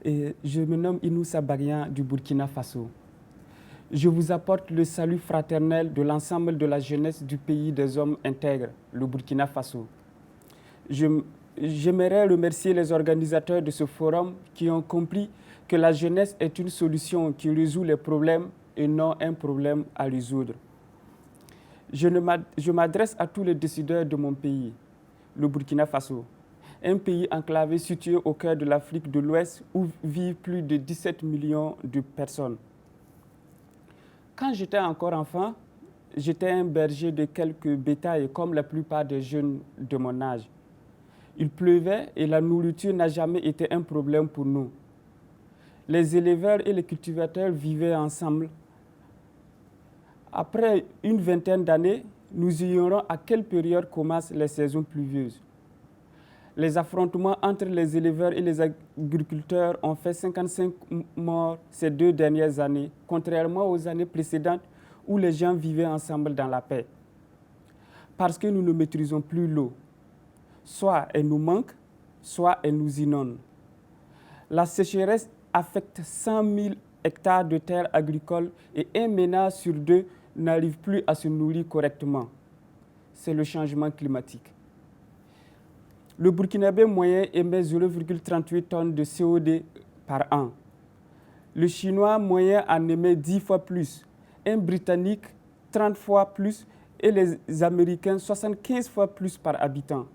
Et je me nomme Inoussa Bagnan du Burkina Faso. Je vous apporte le salut fraternel de l'ensemble de la jeunesse du pays des hommes intègres, le Burkina Faso. J'aimerais remercier les organisateurs de ce forum qui ont compris que la jeunesse est une solution qui résout les problèmes et non un problème à résoudre. Je m'adresse à tous les décideurs de mon pays, le Burkina Faso, un pays enclavé situé au cœur de l'Afrique de l'Ouest où vivent plus de 17 millions de personnes. Quand j'étais encore enfant, j'étais un berger de quelques bétails comme la plupart des jeunes de mon âge. Il pleuvait et la nourriture n'a jamais été un problème pour nous. Les éleveurs et les cultivateurs vivaient ensemble. Après une vingtaine d'années, nous ignorons à quelle période commencent les saisons pluvieuses. Les affrontements entre les éleveurs et les agriculteurs ont fait 55 morts ces 2 dernières années, contrairement aux années précédentes où les gens vivaient ensemble dans la paix. Parce que nous ne maîtrisons plus l'eau. Soit elle nous manque, soit elle nous inonde. La sécheresse affecte 100 000 hectares de terres agricoles et un ménage sur 2 n'arrive plus à se nourrir correctement. C'est le changement climatique. Le Burkinabé moyen émet 0,38 tonnes de CO2 par an. Le Chinois moyen en émet 10 fois plus, un Britannique 30 fois plus et les Américains 75 fois plus par habitant.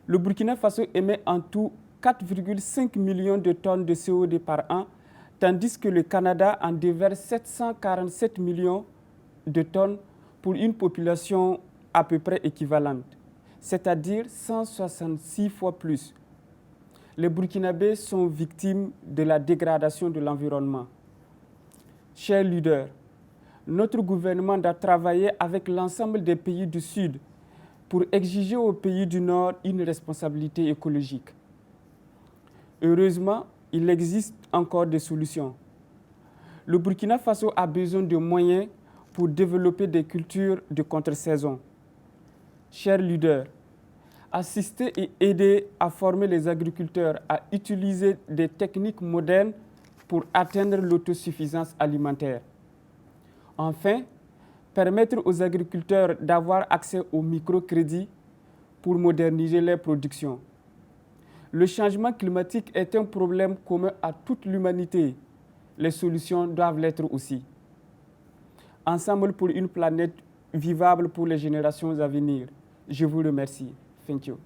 Le Burkina Faso émet en tout 4,5 millions de tonnes de CO2 par an, tandis que le Canada en déverse 747 millions de tonnes pour une population à peu près équivalente, c'est-à-dire 166 fois plus. Les Burkinabés sont victimes de la dégradation de l'environnement. Chers leaders, notre gouvernement doit travailler avec l'ensemble des pays du Sud pour exiger aux pays du Nord une responsabilité écologique. Heureusement, il existe encore des solutions. Le Burkina Faso a besoin de moyens pour développer des cultures de contre-saison. Chers leaders, assistez et aidez à former les agriculteurs à utiliser des techniques modernes pour atteindre l'autosuffisance alimentaire. Enfin, permettre aux agriculteurs d'avoir accès au microcrédit pour moderniser leur production. Le changement climatique est un problème commun à toute l'humanité. Les solutions doivent l'être aussi. Ensemble pour une planète vivable pour les générations à venir. Je vous remercie. Thank you.